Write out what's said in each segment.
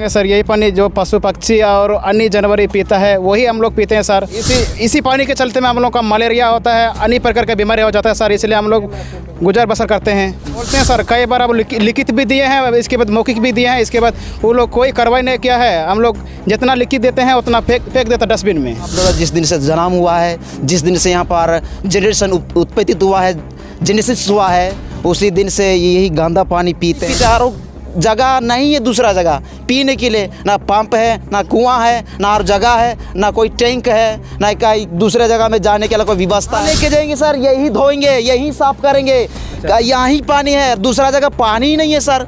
Sir यही पानी जो पशु पक्षी और अन्य जानवर पीता है वही हम लोग पीते हैं सर। इसी पानी के चलते में हम लोग का मलेरिया होता है, अन्य प्रकार का बीमारी हो जाता है सर, इसलिए हम लोग गुजर बसर करते हैं। बोलते हैं सर कई बार अब लिखित भी दिए हैं, इसके बाद मौखिक भी दिए हैं, इसके बाद वो लोग कोई कार्रवाई नहीं किया है। हम लोग जितना लिखित देते हैं उतना फेंक देता डस्टबिन में। जिस दिन से जन्म हुआ है, जिस दिन से यहाँ पर जनरेशन उत्पत्ति हुआ है, जेनेसिस हुआ है, उसी दिन से यही गंदा पानी पीते हैं। जगह नहीं है दूसरा जगह पीने के लिए, ना पंप है, ना कुआं है, ना और जगह है, ना कोई टैंक है, ना कहीं दूसरे जगह में जाने के लिए कोई व्यवस्था लेके जाएंगे सर। यही धोएंगे, यही साफ करेंगे, यहाँ ही पानी है, दूसरा जगह पानी ही नहीं है सर,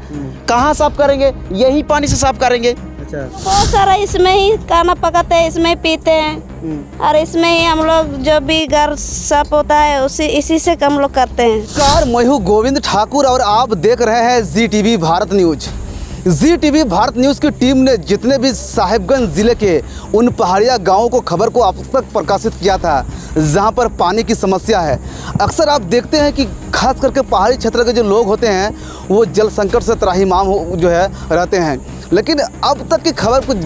कहाँ साफ करेंगे? यही पानी से साफ करेंगे। बहुत सारा इसमें ही खाना पकाते हैं, इसमें ही पीते हैं और इसमें ही हम लोग जो भी घर साफ होता है इसी से हम लोग करते हैं। नमस्कार, मैं हूं गोविंद ठाकुर और आप देख रहे हैं ZTV Bharat news. ZTV Bharat news की टीम ने जितने भी साहिबगंज ज़िले के उन पहाड़िया गांवों को खबर को आप तक प्रकाशित किया था जहां पर पानी की समस्या है। अक्सर आप देखते हैं कि खास करके पहाड़ी क्षेत्र के जो लोग होते हैं वो जल संकट से त्राहिमाम जो है रहते हैं, लेकिन अब तक की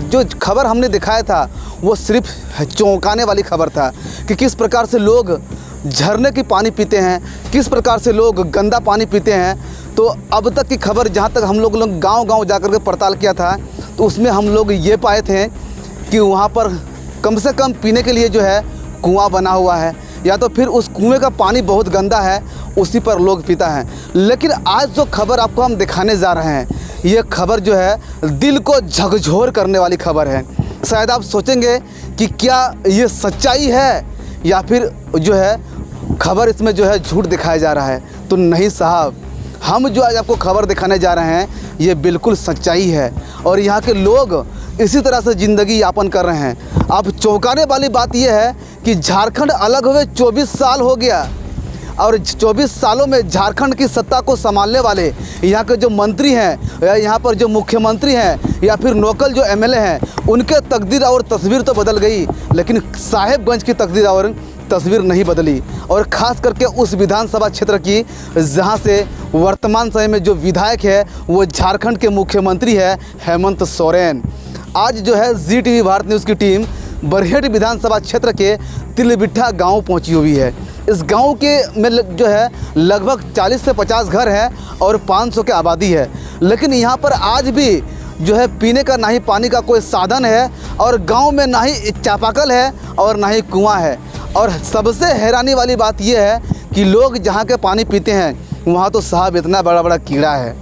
जो खबर हमने दिखाया था वो सिर्फ चौंकाने वाली खबर था कि किस प्रकार से लोग झरने की पानी पीते हैं, किस प्रकार से लोग गंदा पानी पीते हैं। तो अब तक की खबर जहाँ तक हम लोग गांव-गांव जाकर के पड़ताल किया था तो उसमें हम लोग ये पाए थे कि वहाँ पर कम से कम पीने के लिए जो है कुआं बना हुआ है, या तो फिर उस कुएं का पानी बहुत गंदा है, उसी पर लोग पीता है। लेकिन आज जो खबर आपको हम दिखाने जा रहे हैं ये खबर जो है दिल को झकझोर करने वाली खबर है। शायद आप सोचेंगे कि क्या ये सच्चाई है या फिर जो है खबर इसमें जो है झूठ दिखाया जा रहा है। तो नहीं साहब, हम जो आज आपको खबर दिखाने जा रहे हैं ये बिल्कुल सच्चाई है और यहाँ के लोग इसी तरह से ज़िंदगी यापन कर रहे हैं। अब चौंकाने वाली बात यह है कि झारखंड अलग हुए 24 साल हो गया और 24 सालों में झारखंड की सत्ता को संभालने वाले यहाँ के जो मंत्री हैं या यहाँ पर जो मुख्यमंत्री हैं या फिर लोकल जो MLA हैं उनके तकदीर और तस्वीर तो बदल गई, लेकिन साहिबगंज की तकदीर और तस्वीर नहीं बदली। और ख़ास करके उस विधानसभा क्षेत्र की जहाँ से वर्तमान समय में जो विधायक है वो झारखंड के मुख्यमंत्री है हेमंत सोरेन। आज जो है ZTV भारत न्यूज़ की टीम बरहेट विधानसभा क्षेत्र के तिलबिट्ठा गांव पहुंची हुई है। इस गांव के में जो है लगभग 40 से 50 घर हैं और 500 की आबादी है, लेकिन यहां पर आज भी जो है पीने का ना ही पानी का कोई साधन है और गांव में ना ही चापाकल है और ना ही कुआं है। और सबसे हैरानी वाली बात यह है कि लोग जहां के पानी पीते हैं वहां तो साहब इतना बड़ा बड़ा कीड़ा है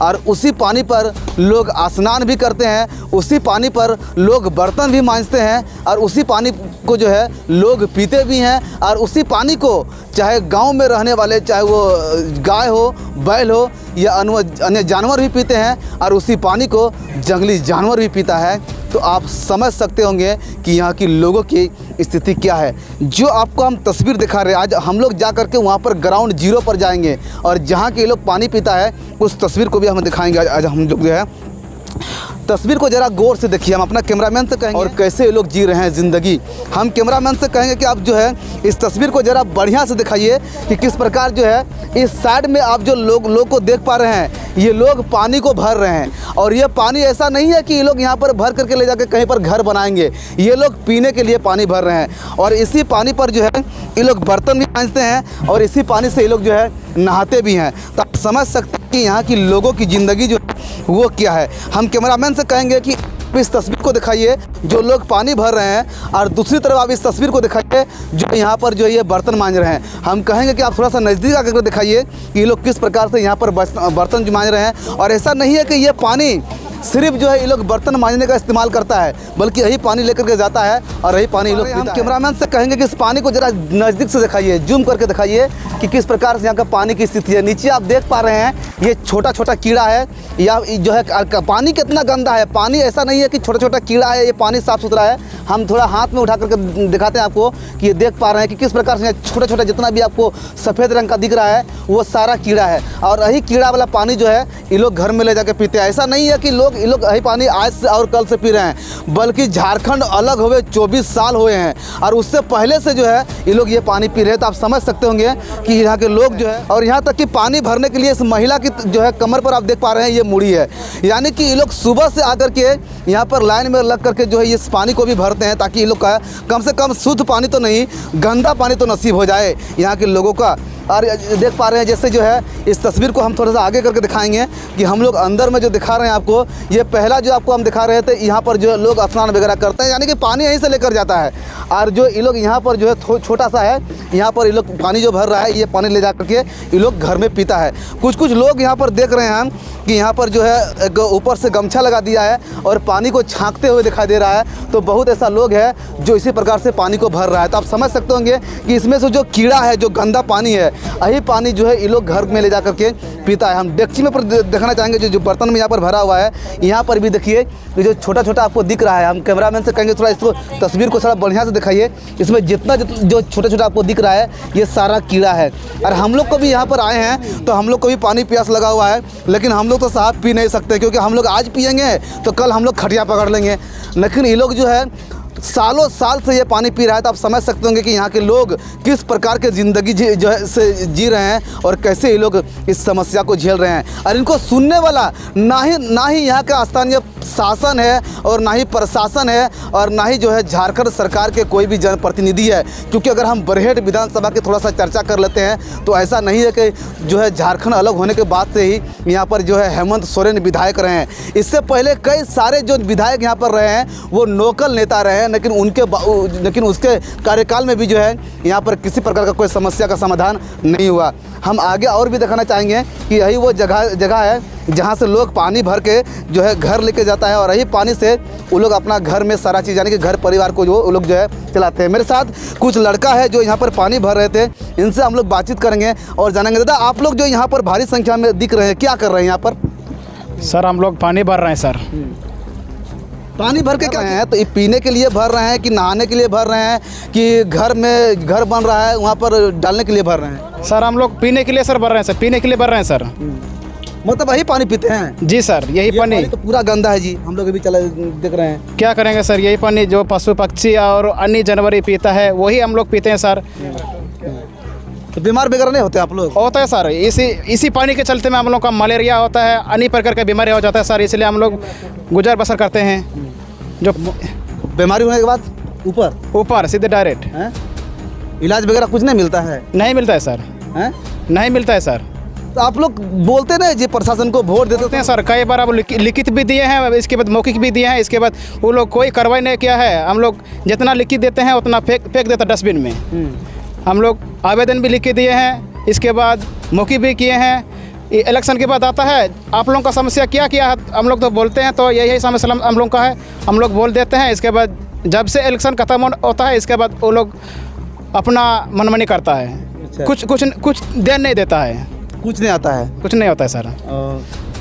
और उसी पानी पर लोग स्नान भी करते हैं, उसी पानी पर लोग बर्तन भी मांजते हैं और उसी पानी को जो है लोग पीते भी हैं। और उसी पानी को चाहे गांव में रहने वाले, चाहे वो गाय हो, बैल हो या अन्य जानवर भी पीते हैं और उसी पानी को जंगली जानवर भी पीता है। तो आप समझ सकते होंगे कि यहाँ की लोगों की स्थिति क्या है। जो आपको हम तस्वीर दिखा रहे हैं, आज हम लोग जा करके वहाँ पर ग्राउंड जीरो पर जाएंगे और जहाँ के लोग पानी पीता है उस तस्वीर को भी हम दिखाएंगे। आज हम लोग जो है तस्वीर को ज़रा गौर से देखिए। हम अपना कैमरामैन से कहेंगे और कैसे ये लोग जी रहे हैं ज़िंदगी। हम कैमरामैन से कहेंगे कि आप जो है इस तस्वीर को ज़रा बढ़िया से दिखाइए कि किस प्रकार जो है इस साइड में आप जो लोग को देख पा रहे हैं ये लोग पानी को भर रहे हैं। और ये पानी ऐसा नहीं है कि ये लोग यहाँ पर भर करके ले जाकर कहीं पर घर बनाएंगे, ये लोग पीने के लिए पानी भर रहे हैं और इसी पानी पर जो है ये लोग बर्तन भी मांजते हैं और इसी पानी से ये लोग जो है नहाते भी हैं। तो आप समझ सकते हैं कि यहाँ की लोगों की ज़िंदगी जो वो क्या है। हम कैमरामैन से कहेंगे कि इस तस्वीर को दिखाइए जो लोग पानी भर रहे हैं और दूसरी तरफ आप इस तस्वीर को दिखाइए जो यहाँ पर जो ये बर्तन मांज रहे हैं। हम कहेंगे कि आप थोड़ा सा नज़दीक आकर दिखाइए कि ये लोग किस प्रकार से यहाँ पर बर्तन जो मांज रहे हैं। और ऐसा नहीं है कि ये पानी सिर्फ जो है ये लोग बर्तन मांजने का इस्तेमाल करता है, बल्कि यही पानी लेकर के जाता है और यही पानी ये लोग पीता है। कैमरामैन से कहेंगे कि इस पानी को जरा नज़दीक से दिखाइए, जूम करके दिखाइए कि किस प्रकार से यहाँ का पानी की स्थिति है। नीचे आप देख पा रहे हैं ये छोटा छोटा कीड़ा है या जो है पानी कितना गंदा है। पानी ऐसा नहीं है कि छोटा छोटा कीड़ा है, ये पानी साफ़ सुथरा है। हम थोड़ा हाथ में उठा करके दिखाते हैं आपको कि ये देख पा रहे हैं कि किस प्रकार से छोटा छोटा जितना भी आपको सफ़ेद रंग का दिख रहा है वो सारा कीड़ा है। और यही कीड़ा वाला पानी जो है ये लोग घर में ले जाके पीते हैं। ऐसा नहीं है कि ये लोग यही पानी आज से और कल से पी रहे हैं, बल्कि झारखंड अलग हुए 24 साल हुए हैं और उससे पहले से जो है ये लोग ये पानी पी रहे हैं। तो आप समझ सकते होंगे कि यहाँ के लोग जो है, और यहाँ तक कि पानी भरने के लिए इस महिला की जो है कमर पर आप देख पा रहे हैं ये मुड़ी है, यानी कि ये लोग सुबह से आकर के यहाँ पर लाइन में लग करके जो है इस पानी को भी भरते हैं ताकि ये लोग का कम से कम शुद्ध पानी तो नहीं, गंदा पानी तो नसीब हो जाए यहाँ के लोगों का। और देख पा रहे हैं जैसे जो है इस तस्वीर को हम थोड़ा सा आगे करके दिखाएंगे कि हम लोग अंदर में जो दिखा रहे हैं आपको, ये पहला जो आपको हम दिखा रहे थे, यहाँ पर जो लोग स्नान वगैरह करते हैं, यानी कि पानी यहीं से लेकर जाता है। और जो ये लोग यहाँ पर जो है छोटा सा है, यहाँ पर ये लोग पानी जो भर रहा है, ये पानी ले जा करके ये लोग घर में पीता है। कुछ लोग यहाँ पर देख रहे हैं हम कि यहाँ पर जो है एक ऊपर से गमछा लगा दिया है और पानी को छाँकते हुए दिखाई दे रहा है। तो बहुत ऐसा लोग है जो इसी प्रकार से पानी को भर रहा है। तो आप समझ सकते होंगे कि इसमें से जो कीड़ा है, जो गंदा पानी है, यही पानी जो है ये लोग घर में ले जा करके पीता है। हम डेक्ची में पर देखना चाहेंगे जो बर्तन में यहाँ पर भरा हुआ है, यहाँ पर भी देखिए ये जो छोटा छोटा आपको दिख रहा है। हम कैमरामैन से कहेंगे थोड़ा इसको तस्वीर को थोड़ा बढ़िया से दिखाइए। इसमें जितना जो छोटा छोटा आपको दिख रहा है ये सारा कीड़ा है। और हम लोग को भी यहाँ पर आए हैं तो हम लोग को भी पानी प्यास लगा हुआ है, लेकिन हम लोग तो साफ पी नहीं सकते क्योंकि हम लोग आज पियेंगे तो कल हम लोग खटिया पकड़ लेंगे। लेकिन ये लोग जो है सालों साल से ये पानी पी रहा है। तो आप समझ सकते होंगे कि यहाँ के लोग किस प्रकार के ज़िंदगी जो है से जी रहे हैं और कैसे ये लोग इस समस्या को झेल रहे हैं। और इनको सुनने वाला ना ही यहाँ का स्थानीय शासन है और ना ही प्रशासन है और ना ही जो है झारखंड सरकार के कोई भी जनप्रतिनिधि है। क्योंकि अगर हम बरहेट विधानसभा की थोड़ा सा चर्चा कर लेते हैं तो ऐसा नहीं है कि जो है झारखंड अलग होने के बाद से ही यहाँ पर जो है हेमंत सोरेन विधायक रहे हैं। इससे पहले कई सारे जो विधायक यहाँ पर रहे हैं वो लोकल नेता रहे हैं, लेकिन उसके कार्यकाल में भी जो है यहाँ पर किसी प्रकार का कोई समस्या का समाधान नहीं हुआ। हम आगे और भी दिखाना चाहेंगे कि यही वो जगह है जहाँ से लोग पानी भर के जो है घर लेके जाता है और यही पानी से वो लोग अपना घर में सारा चीज़ यानी कि घर परिवार को वो लोग जो है चलाते हैं। मेरे साथ कुछ लड़का है जो यहाँ पर पानी भर रहे थे, इनसे हम लोग बातचीत करेंगे और जानेंगे। दादा, आप लोग जो यहाँ पर भारी संख्या में दिख रहे हैं, क्या कर रहे हैं यहाँ पर? सर हम लोग पानी भर रहे हैं सर। पानी भर के क्या है? तो ये पीने के लिए भर रहे हैं कि नहाने के लिए भर रहे हैं कि घर में घर बन रहा है वहाँ पर डालने के लिए भर रहे हैं? सर हम लोग पीने के लिए सर भर रहे हैं सर, पीने के लिए भर रहे हैं सर। मतलब वही पानी पीते हैं? जी सर, यही पानी तो पूरा गंदा है जी, हम लोग अभी चले देख रहे हैं। क्या करेंगे सर, यही पानी जो पशु पक्षी और अन्य जानवर पीता है वही हम लोग पीते हैं सर। तो बीमार वगैरह नहीं होते आप लोग? होता है सर, इसी पानी के चलते में हम लोग का मलेरिया होता है, अन्य प्रकार का बीमारी हो जाता है सर, इसलिए हम लोग गुजर बसर करते हैं। जो बीमारी होने के बाद ऊपर सीधे डायरेक्ट इलाज वगैरह कुछ नहीं मिलता है? नहीं मिलता है सर, नहीं मिलता है सर। तो आप लोग बोलते ना जी प्रशासन को वोट देते हैं सर, कई बार अब लिखित भी दिए हैं, इसके बाद मौखिक भी दिए हैं, इसके बाद वो लोग कोई कार्रवाई नहीं किया है। हम लोग जितना लिखित देते हैं उतना फेंक देता डस्टबिन में। हम लोग आवेदन भी लिख के दिए हैं, इसके बाद मौखिक भी किए हैं। इलेक्शन के बाद आता है आप लोगों का समस्या क्या है, हम लोग तो बोलते हैं तो यही समस्या हम लोग का है, हम लोग बोल देते हैं। इसके बाद जब से इलेक्शन खत्म होता है इसके बाद वो लोग अपना मनमानी करता है। अच्छा। कुछ देन नहीं देता है, कुछ नहीं आता है, कुछ नहीं होता है सर।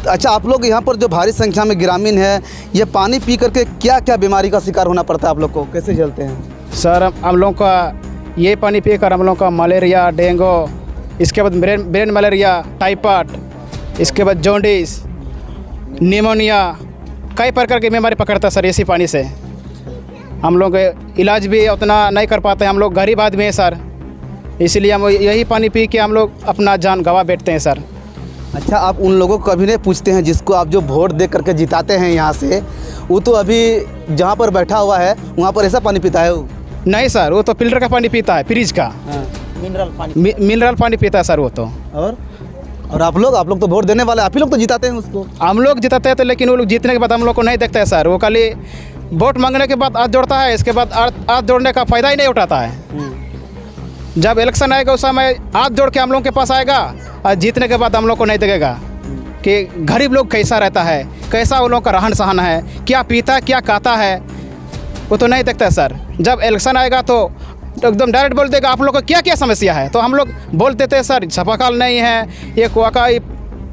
अच्छा, आप लोग यहाँ पर जो भारी संख्या में ग्रामीण है, ये पानी पी करके क्या क्या बीमारी का शिकार होना पड़ता है आप लोग को, कैसे झेलते हैं? सर हम लोग का ये पानी पी कर हम लोग का मलेरिया, डेंगू, इसके बाद ब्रेन मलेरिया, टाइफाइड, इसके बाद जॉन्डिस, निमोनिया, कई प्रकार की बीमारी पकड़ता है सर इसी पानी से। हम लोग इलाज भी उतना नहीं कर पाते, हम लोग गरीब आदमी हैं सर, इसलिए हम यही पानी पी के हम लोग अपना जान गंवा बैठते हैं सर। अच्छा, आप उन लोगों को कभी नहीं पूछते हैं जिसको आप जो वोट दे करके जिताते हैं यहाँ से, वो तो अभी जहाँ पर बैठा हुआ है वहाँ पर ऐसा पानी पीता है? वो नहीं सर, वो तो फिल्टर का पानी पीता है, फ्रिज का मिनरल पानी पीता है सर वो तो। और आप लोग तो वोट देने वाले, आप ही लोग तो जिताते हैं उसको। हम लोग जिताते हैं तो, लेकिन वो लोग जीतने के बाद हम लोग को नहीं देखता है सर। वो खाली वोट मांगने के बाद हाथ जोड़ता है, इसके बाद हाथ जोड़ने का फ़ायदा ही नहीं उठाता है। जब इलेक्शन आएगा उस समय हाथ जोड़ के हम लोग के पास आएगा और जीतने के बाद हम लोग को नहीं देखेगा कि गरीब लोग कैसा रहता है, कैसा वो लोग का रहन सहन है, क्या पीता है, क्या खाता है, वो तो नहीं देखता है सर। जब इलेक्शन आएगा तो एकदम डायरेक्ट बोल देगा आप लोग को क्या क्या समस्या है, तो हम लोग बोल देते हैं सर चापाकल नहीं है, ये कुआं का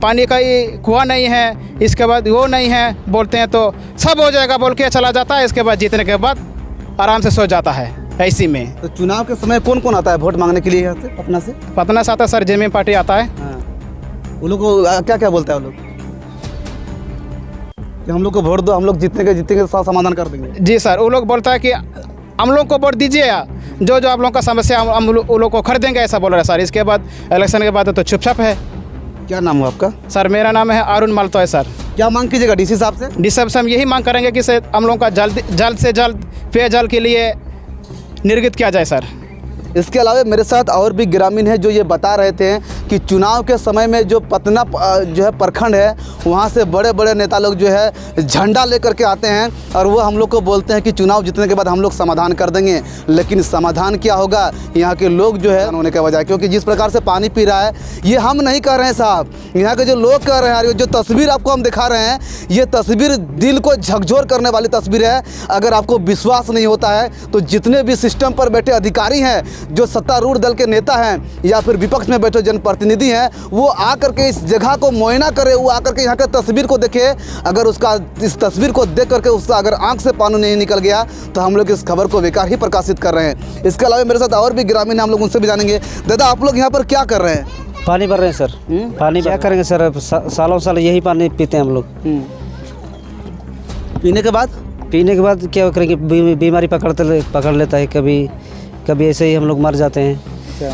पानी का ही कुआं नहीं है, इसके बाद वो नहीं है बोलते हैं तो सब हो जाएगा बोल के चला जाता है। इसके बाद जीतने के बाद आराम से सो जाता है ऐसी में। तो चुनाव के समय कौन कौन आता है वोट मांगने के लिए यहाँ से पटना से? पटना से आता है सर, जेएमएम पार्टी आता है। हाँ, वो लोग को क्या क्या बोलता है वो लोग कि हम लोग को वोट दो, हम लोग जीतेंगे सारा समाधान कर देंगे? जी सर, वो लोग बोलता है कि हम लोग को वोट दीजिए, जो जो आप लोगों का समस्या हम वो लोग को खरीदेंगे, ऐसा बोल रहे हैं सर। इसके बाद इलेक्शन के बाद तो चुपचाप है। क्या नाम हुआ आपका? सर मेरा नाम है अरुण मालतो है सर। क्या मांग कीजिएगा डीसी साहब से? डी साहब से हम यही मांग करेंगे कि हम लोगों का जल्द से जल्द पेयजल के लिए निर्गत किया जाए सर। इसके अलावा मेरे साथ और भी ग्रामीण हैं जो ये बता रहे थे कि चुनाव के समय में जो पटना जो है प्रखंड है, वहाँ से बड़े बड़े नेता लोग जो है झंडा लेकर के आते हैं और वो हम लोग को बोलते हैं कि चुनाव जीतने के बाद हम लोग समाधान कर देंगे। लेकिन समाधान क्या होगा, यहाँ के लोग जो है होने के बजाय, क्योंकि जिस प्रकार से पानी पी रहा है, ये हम नहीं कह रहे हैं साहब, यहाँ के जो लोग कह रहे हैं। जो तस्वीर आपको हम दिखा रहे हैं, ये तस्वीर दिल को झकझोर करने वाली तस्वीर है। अगर आपको विश्वास नहीं होता है तो जितने भी सिस्टम पर बैठे अधिकारी हैं, जो सत्तारूढ़ दल के नेता हैं या फिर विपक्ष में बैठे जनप्रतिनिधि हैं, वो आकर के इस जगह को मुआयना करे, वो आकर के यहाँ के तस्वीर को देखे। अगर उसका इस तस्वीर को देख करके उसका अगर आंख से पानी नहीं निकल गया तो हम लोग इस खबर को बेकार ही प्रकाशित कर रहे हैं। इसके अलावा मेरे साथ और भी ग्रामीण हैं, हम लोग उनसे भी जानेंगे। दादा, आप लोग यहाँ पर क्या कर रहे हैं? पानी भर रहे हैं सर। पानी क्या करेंगे सर, सालों साल यही पानी पीते हैं हम लोग। पीने के बाद क्या करेंगे, बीमारी पकड़ लेता है, कभी ऐसे ही हम लोग मर जाते हैं। अच्छा,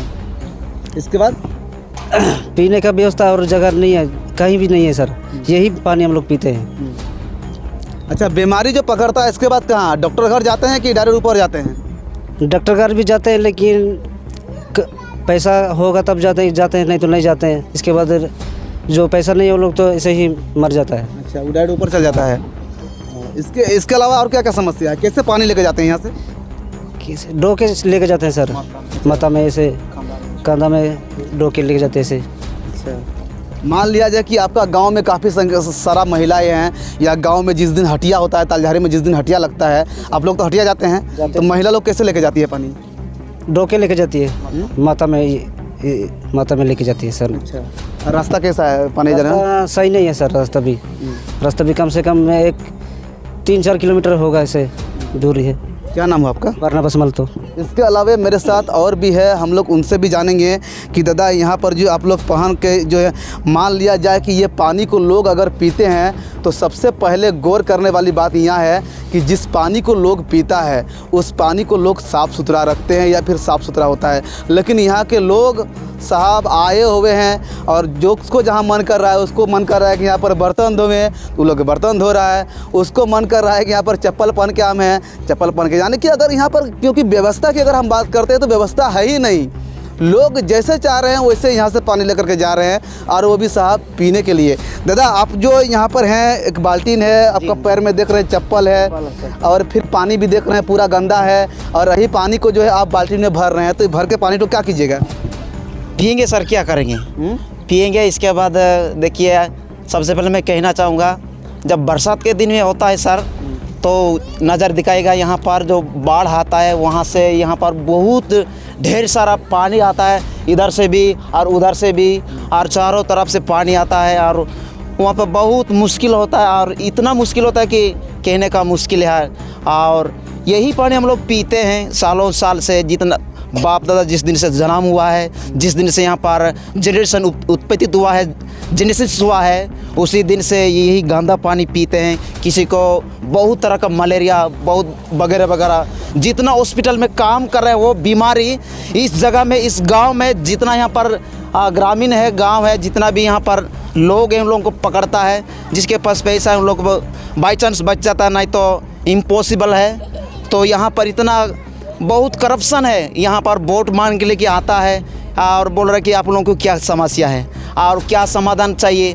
इसके बाद पीने का व्यवस्था और जगह नहीं है, कहीं भी नहीं है सर, यही पानी हम लोग पीते हैं। अच्छा, बीमारी जो पकड़ता है इसके बाद कहाँ, डॉक्टर घर जाते हैं कि डायरेक्ट ऊपर जाते हैं? डॉक्टर घर भी जाते हैं, लेकिन पैसा होगा तब जाते हैं, नहीं तो नहीं जाते हैं। इसके बाद जो पैसा नहीं है वो लोग तो ऐसे ही मर जाता है। अच्छा, वो डायरेक्ट ऊपर चल जाता है। इसके अलावा और क्या क्या समस्या है? कैसे पानी लेके जाते हैं यहाँ से? डो के लेके जाते हैं सर, माता में ऐसे कंधा में डो के लेके जाते हैं ऐसे। अच्छा, मान लिया जाए कि आपका गांव में काफ़ी सारा महिलाएं हैं, या गांव में जिस दिन हटिया होता है, तालझारी में जिस दिन हटिया लगता है, आप लोग तो हटिया जाते हैं, तो महिला लोग कैसे लेके जाती है पानी? डो के लेके जाती है, माता में लेके जाती है सर। अच्छा, रास्ता कैसा है पानी जाने? सही नहीं है सर, रास्ता भी कम से कम 3-4 किलोमीटर होगा, ऐसे दूरी है। क्या नाम है आपका? बरनाबस मालतो। इसके अलावा मेरे साथ और भी है, हम लोग उनसे भी जानेंगे कि दादा यहाँ पर जो आप लोग पहन के जो है, मान लिया जाए कि ये पानी को लोग अगर पीते हैं तो सबसे पहले गौर करने वाली बात यहाँ है कि जिस पानी को लोग पीता है उस पानी को लोग साफ़ सुथरा रखते हैं या फिर साफ़ सुथरा होता है। लेकिन यहाँ के लोग साहब आए हुए हैं और जो उसको जहाँ मन कर रहा है, उसको मन कर रहा है कि यहाँ पर बर्तन धोवें, तो लोग बर्तन धो रहा है। उसको मन कर रहा है कि यहाँ पर चप्पल पहन के आम है, चप्पल पहन के, यानी कि अगर यहाँ पर, क्योंकि व्यवस्था की अगर हम बात करते हैं तो व्यवस्था है ही नहीं। लोग जैसे चाह रहे हैं वैसे यहाँ से पानी लेकर के जा रहे हैं, और वो भी साहब पीने के लिए। दादा, आप जो यहाँ पर हैं, एक बाल्टीन है, आपका पैर में देख रहे हैं चप्पल है, और फिर पानी भी देख रहे हैं पूरा गंदा है, और यही पानी को जो है आप बाल्टीन में भर रहे हैं, तो भर के पानी तो क्या कीजिएगा? पिएंगे सर, क्या करेंगे? पिएंगे। इसके बाद देखिए, सबसे पहले मैं कहना चाहूँगा, जब बरसात के दिन में होता है सर, तो नज़र दिखाएगा यहाँ पर जो बाढ़ आता है, वहाँ से यहाँ पर बहुत ढेर सारा पानी आता है, इधर से भी और उधर से भी, और चारों तरफ से पानी आता है, और वहाँ पर बहुत मुश्किल होता है, और इतना मुश्किल होता है कि कहने का मुश्किल है। और यही पानी हम लोग पीते हैं सालों साल से, जितना बाप दादा जिस दिन से जन्म हुआ है, जिस दिन से यहाँ पर जनरेशन उत्पत्ति हुआ है, जेनेसिस हुआ है, उसी दिन से यही गंदा पानी पीते हैं। किसी को बहुत तरह का मलेरिया, बहुत वगैरह वगैरह, जितना हॉस्पिटल में काम कर रहे हैं वो बीमारी इस जगह में, इस गांव में, जितना यहाँ पर ग्रामीण है, गांव है, जितना भी यहाँ पर लोग हैं, उन लोगों को पकड़ता है। जिसके पास पैसा है उन लोग को बाई चांस बच जाता है, नहीं तो इम्पॉसिबल है। तो यहाँ पर इतना बहुत करप्शन है। यहाँ पर वोट मांग के लेके आता है और बोल रहा है कि आप लोगों को क्या समस्या है और क्या समाधान चाहिए।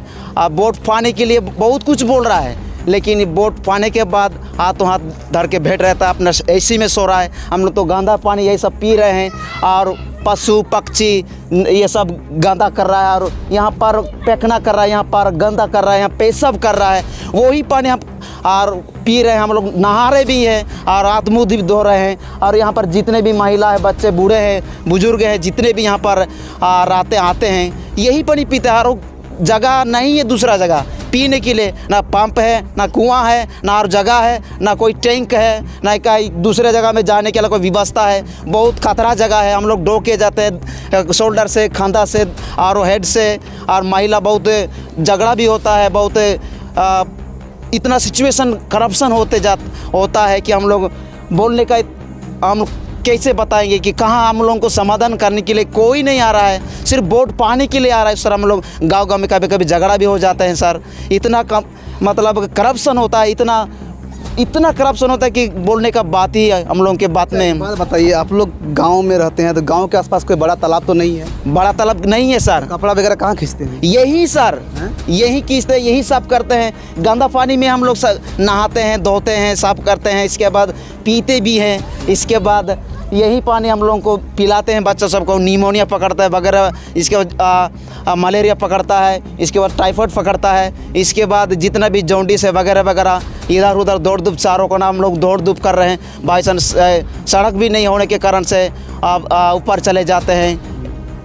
वोट पाने के लिए बहुत कुछ बोल रहा है, लेकिन वोट पाने के बाद हाथों हाथ धर के बैठ रहता है, अपना एसी में सो रहा है। हम लोग तो गंदा पानी यही सब पी रहे हैं, और पशु पक्षी ये सब गंदा कर रहा है, और यहाँ पर पैखाना कर रहा है, यहाँ पर गंदा कर रहा है, यहाँ पेशाब कर रहा है, वही पानी हम और पी रहे हैं। हम लोग नहा रहे भी हैं और हाथ मुँह भी धो रहे हैं। और यहाँ पर जितने भी महिला है, बच्चे, बूढ़े हैं, बुजुर्ग हैं, जितने भी यहाँ पर आते हैं, यही पानी पीते हैं। और जगह नहीं है दूसरा जगह पीने के लिए ना पंप है, ना कुआं है, ना और जगह है, ना कोई टैंक है, ना कहीं दूसरे जगह में जाने के लिए कोई व्यवस्था है। बहुत खतरा जगह है, हम लोग डोके जाते हैं शोल्डर से, खांदा से और हेड से, और महिला बहुत झगड़ा भी होता है, बहुत इतना सिचुएशन करप्शन होता है कि हम लोग बोलने का हम कैसे बताएंगे कि कहाँ हम लोगों को समाधान करने के लिए कोई नहीं आ रहा है, सिर्फ वोट पाने के लिए आ रहा है सर। हम लोग गांव में कभी कभी झगड़ा भी हो जाते हैं सर। इतना कम मतलब करप्शन होता है, इतना करप्शन होता है कि बोलने का बात ही है हम लोगों के बात में। बात बताइए, आप लोग गांव में रहते हैं तो गांव के आसपास कोई बड़ा तालाब तो नहीं है? बड़ा तालाब नहीं है सर। कपड़ा वगैरह कहाँ खींचते हैं? यही सर, यही खींचते हैं, यही साफ करते हैं। गंदा पानी में हम लोग नहाते हैं, धोते हैं, साफ करते हैं, इसके बाद पीते भी हैं। इसके बाद यही पानी हम लोगों को पिलाते हैं। बच्चों सबको निमोनिया पकड़ता है वगैरह, इसके बाद मलेरिया पकड़ता है, इसके बाद टाइफाइड पकड़ता है, इसके बाद जितना भी जॉन्डिस है वगैरह वगैरह, इधर उधर दौड़ धूप चारों को ना हम लोग दौड़ धूप कर रहे हैं। बाई चांस सड़क भी नहीं होने के कारण से ऊपर चले जाते हैं।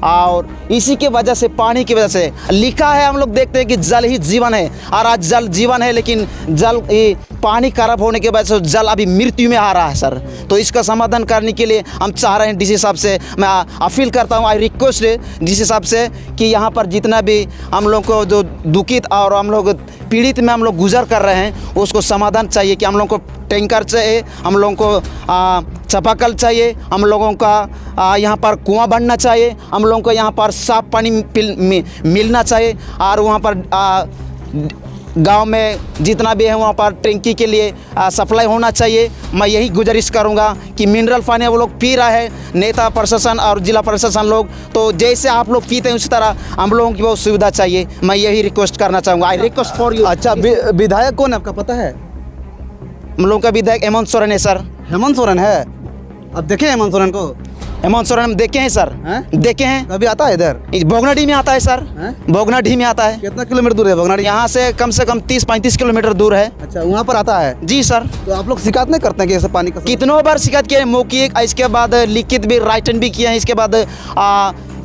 और इसी के वजह से, पानी की वजह से लिखा है, हम लोग देखते हैं कि जल ही जीवन है, और आज जल जीवन है, लेकिन पानी खराब होने के वजह से जल अभी मृत्यु में आ रहा है सर। तो इसका समाधान करने के लिए हम चाह रहे हैं डीसी साहब से, मैं अपील करता हूँ, आई रिक्वेस्ट डीसी साहब से कि यहाँ पर जितना भी हम लोग को जो दुखित और हम लोग पीड़ित में हम लोग गुजर कर रहे हैं, उसको समाधान चाहिए कि हम लोगों को टैंकर चाहिए, हम लोगों को चापाकल चाहिए, हम लोगों का यहाँ पर कुआं बनना चाहिए, हम लोगों को यहाँ पर साफ पानी मिलना चाहिए, और वहाँ पर गांव में जितना भी है वहाँ पर टैंकी के लिए सप्लाई होना चाहिए। मैं यही गुजारिश करूँगा कि मिनरल पानी वो लोग पी रहा है, नेता प्रशासन और जिला प्रशासन लोग, तो जैसे आप लोग पीते हैं उसी तरह हम लोगों की बहुत सुविधा चाहिए। मैं यही रिक्वेस्ट करना चाहूँगा, आई रिक्वेस्ट फॉर यू। अच्छा, विधायक कौन है आपका पता है? हम लोगों का विधायक हेमंत सोरेन है सर। हेमंत सोरेन है? अब देखे हेमंत सोरेन को? हेमंत सोरेन हम देखे हैं सर, देखे हैं। कभी आता है इधर? भोगनाडीह में आता है सर, भोगनाडीह में आता है। कितना किलोमीटर दूर है भोगनाडीह? यहाँ से कम 30-35 किलोमीटर दूर है। अच्छा, वहाँ पर आता है? जी सर। तो आप लोग शिकायत नहीं करते हैं कि ऐसे पानी का? कितनों बार शिकायत किए हैं, मौखिक, इसके बाद लिखित भी, राइटन भी किए हैं, इसके बाद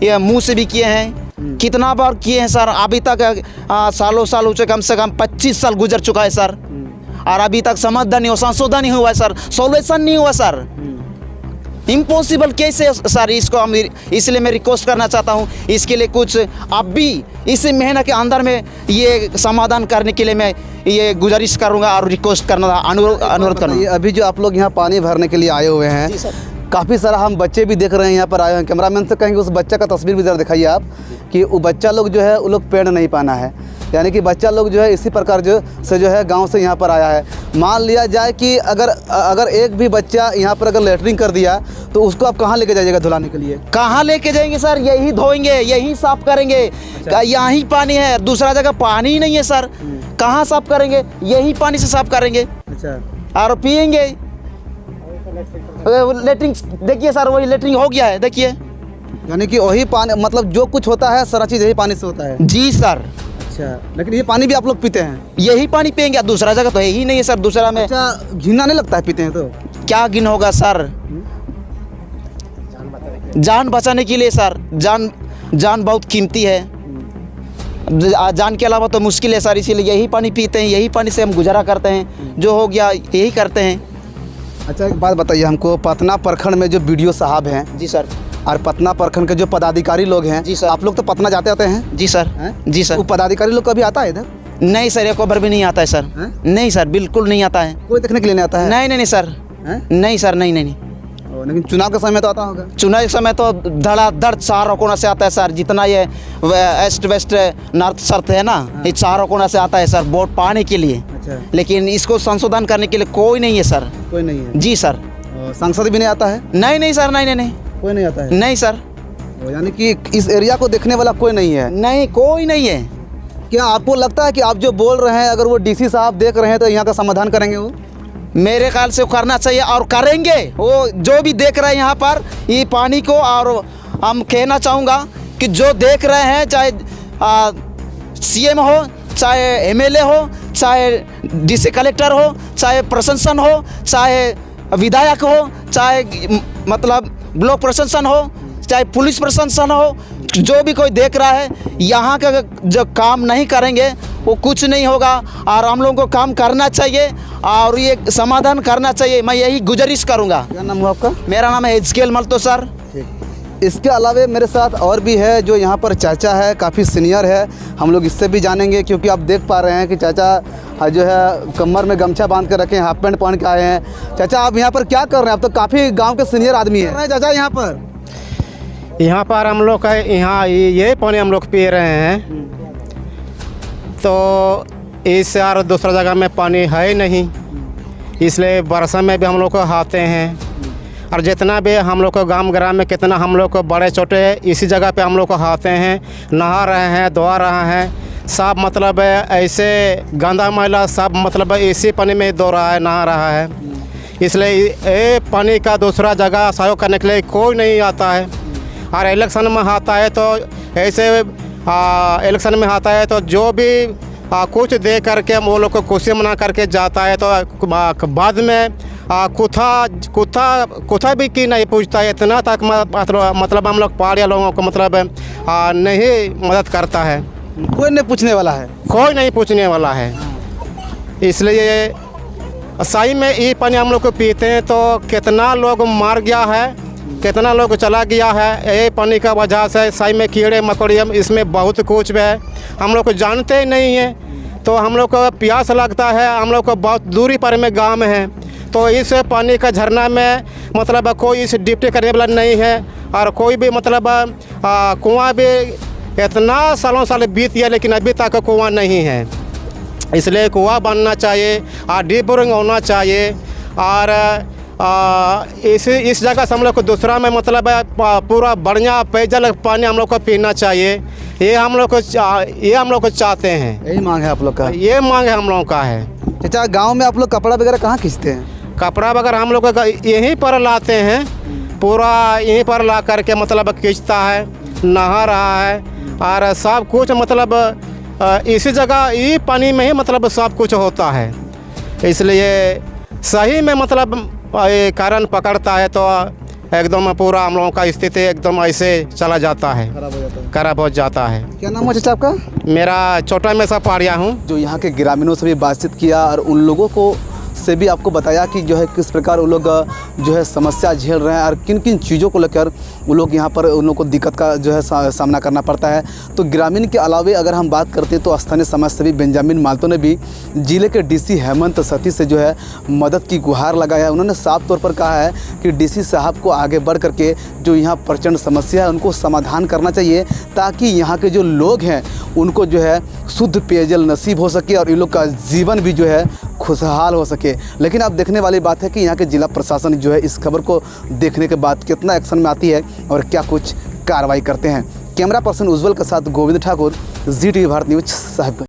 ये मुँह से भी किए हैं, कितना बार किए हैं सर। अभी तक सालों साल हो चुके, कम से कम 25 साल गुजर चुका है सर, और अभी तक समाधान नहीं हुआ, संशोधन नहीं हुआ है सर, सॉल्यूशन नहीं हुआ सर। इम्पॉसिबल कैसे सर? इसको हम इसलिए मैं रिक्वेस्ट करना चाहता हूँ, इसके लिए कुछ अब भी इस महीने के अंदर में ये समाधान करने के लिए मैं ये गुजारिश करूँगा और रिक्वेस्ट करना, अनुरोध करना। अभी जो आप लोग यहाँ पानी भरने के लिए आए हुए हैं, काफ़ी सारा हम बच्चे भी देख रहे हैं यहाँ पर आए हैं। कैमरामैन से कहेंगे उस बच्चा का तस्वीर भी ज़रा दिखाइए आप, कि वो बच्चा लोग जो है वो लोग पेड़ नहीं पाना है, यानी कि बच्चा लोग जो है इसी प्रकार जो है गांव से यहाँ पर आया है। मान लिया जाए कि अगर एक भी बच्चा यहाँ पर अगर लेटरिन कर दिया तो उसको आप कहाँ लेके जाइएगा धुलाने के लिए? कहाँ लेके जाएंगे सर? यही धोएंगे, यही साफ करेंगे। यहाँ ही पानी है, दूसरा जगह पानी ही नहीं है सर, कहाँ साफ करेंगे? यही पानी से साफ करेंगे। अच्छा, और पियेंगे। लेटरिन देखिए सर, वही लेटरिन हो गया है, देखिए। यानी कि वही पानी, मतलब जो कुछ होता है सारा चीज़ यही पानी से होता है? जी सर। अच्छा, लेकिन ये पानी भी आप लोग पीते हैं? यही पानी पियेंगे, दूसरा जगह तो यही नहीं है सर। दूसरा में अच्छा, घिना नहीं लगता है पीते हैं तो? क्या घिन होगा सर? जान बचाने के लिए सर, जान बहुत कीमती है, जान के अलावा तो मुश्किल है सर, इसीलिए यही पानी पीते हैं, यही पानी से हम गुजारा करते हैं, जो हो गया यही करते हैं। अच्छा, एक बात बताइए हमको, पटना प्रखंड में जो BDO साहब हैं जी सर, और पटना प्रखंड के जो पदाधिकारी लोग हैं, जी सर, आप लोग तो पटना जाते आते हैं? जी सर। जी सर। वो पदाधिकारी लोग कभी आता है इधर? नहीं सर, एक बार भी नहीं आता है सर। नहीं सर, बिल्कुल नहीं आता है। कोई देखने के लिए नहीं आता है? नहीं सर, नहीं सर, नहीं। लेकिन चुनाव के समय तो आता होगा? चुनाव के समय तो धड़ाधड़ चारों कोना से आता है सर, जितना ये ईस्ट वेस्ट नॉर्थ साउथ है ना, ये चारों कोना से आता है सर वोट पाने के लिए। अच्छा, लेकिन इसको संशोधन करने के लिए कोई नहीं है सर। कोई नहीं है? जी सर। सांसद भी नहीं आता है? नहीं सर, नहीं, कोई नहीं आता है? नहीं सर। यानी कि इस एरिया को देखने वाला कोई नहीं है? नहीं, कोई नहीं है। क्या आपको लगता है कि आप जो बोल रहे हैं, अगर वो DC साहब देख रहे हैं तो यहाँ का समाधान करेंगे? वो मेरे ख्याल से करना चाहिए और करेंगे। वो जो भी देख रहे हैं यहाँ पर ये पानी को, और हम कहना चाहूँगा कि जो देख रहे हैं, चाहे CM हो, चाहे MLA हो, चाहे DC कलेक्टर हो, चाहे प्रशासन हो, चाहे विधायक हो, चाहे मतलब ब्लॉक प्रशासन हो, चाहे पुलिस प्रशासन हो, जो भी कोई देख रहा है, यहाँ का जो काम नहीं करेंगे वो कुछ नहीं होगा और हम लोगों को काम करना चाहिए और ये समाधान करना चाहिए। मैं यही गुजारिश करूँगा। क्या नाम हुआ आपका? मेरा नाम है एजकेल मल्तो सर। इसके अलावा मेरे साथ और भी है जो यहाँ पर चाचा है, काफ़ी सीनियर है, हम लोग इससे भी जानेंगे क्योंकि आप देख पा रहे हैं कि चाचा जो है कमर में गमछा बांध कर रखे हैं, हाफ पैंट पहन के आए हैं। चाचा आप यहाँ पर क्या कर रहे हैं? आप तो काफ़ी गांव के सीनियर आदमी हैं। चाचा यहाँ पर हम लोग का यहाँ ये पानी हम लोग पी रहे हैं, तो इस यार दूसरा जगह में पानी है नहीं, इसलिए बरसा में भी हम लोग को आते हैं और जितना भी हम लोग को गांव ग्राम में कितना हम लोग को बड़े छोटे इसी जगह पे हम लोग को आते हैं, नहा रहे हैं, धोआ रहे हैं, सब मतलब ऐसे गंदा मैला सब मतलब इसी पानी में धो रहा है, नहा रहा है। इसलिए ये पानी का दूसरा जगह सहयोग करने के लिए कोई नहीं आता है। और इलेक्शन में आता है तो ऐसे इलेक्शन में आता है तो जो भी कुछ दे करके वो लोग को खुशी मना करके जाता है, तो बाद में कुथा भी की नहीं पूछता है, इतना तक मतलब हम लोग पहाड़िया लोगों को मतलब नहीं मदद करता है। कोई नहीं पूछने वाला है, कोई नहीं पूछने वाला है। इसलिए सही में ये पानी हम लोग को पीते हैं तो कितना लोग मर गया है, कितना लोग चला गया है ये पानी का वजह से। सही में कीड़े मकोड़े इसमें बहुत कुछ भी है, हम लोग को जानते ही नहीं हैं। तो हम लोग को प्यास लगता है, हम लोग को बहुत दूरी पर में गांव में है, तो इस पानी का झरना में मतलब कोई इस डिप्टी करने वाला नहीं है और कोई भी मतलब कुआं भी इतना साल बीत गया लेकिन अभी तक कुआं नहीं है। इसलिए कुआं बनना चाहिए और डीप बोरिंग होना चाहिए और इस जगह से हम लोग को दूसरा में मतलब पूरा बढ़िया पेयजल पानी हम लोग को पीना चाहिए। ये हम लोग को चाहते हैं। यही मांग है आप लोग का? ये मांग है हम लोग का है। चाचा गांव में आप लोग कपड़ा वगैरह कहाँ खींचते हैं? कपड़ा वगैरह हम लोग यहीं पर लाते हैं, पूरा यहीं पर ला करके मतलब खींचता है, नहा रहा है और सब कुछ मतलब इसी जगह ये पानी में ही मतलब सब कुछ होता है। इसलिए सही में मतलब ये कारण पकड़ता है तो एकदम पूरा हम लोगों का स्थिति एकदम ऐसे चला जाता है, खराब हो जाता है। क्या नाम है चाचा आपका? मेरा छोटा में सा पहाड़िया हूँ। जो यहाँ के ग्रामीणों से भी बातचीत किया और उन लोगों को से भी आपको बताया कि जो है किस प्रकार वो लोग जो है समस्या झेल रहे हैं और किन किन चीज़ों को लेकर वो लोग यहाँ पर उन लोगों को दिक्कत का जो है सामना करना पड़ता है। तो ग्रामीण के अलावे अगर हम बात करते हैं तो स्थानीय समाजसेवी बेंजामिन माल्तो ने भी जिले के डीसी हेमंत सती से जो है मदद की गुहार लगाया। उन्होंने साफ तौर पर कहा है कि डीसी साहब को आगे बढ़ करके जो यहाँ प्रचंड समस्या है उनको समाधान करना चाहिए ताकि यहाँ के जो लोग हैं उनको जो है शुद्ध पेयजल नसीब हो सके और इन लोग का जीवन भी जो है खुशहाल हो सके। लेकिन अब देखने वाली बात है कि यहाँ के जिला प्रशासन जो है इस खबर को देखने के बाद कितना एक्शन में आती है और क्या कुछ कार्रवाई करते हैं। कैमरा पर्सन उज्जवल के साथ गोविंद ठाकुर, ZTV भारत न्यूज, साहिबगंज।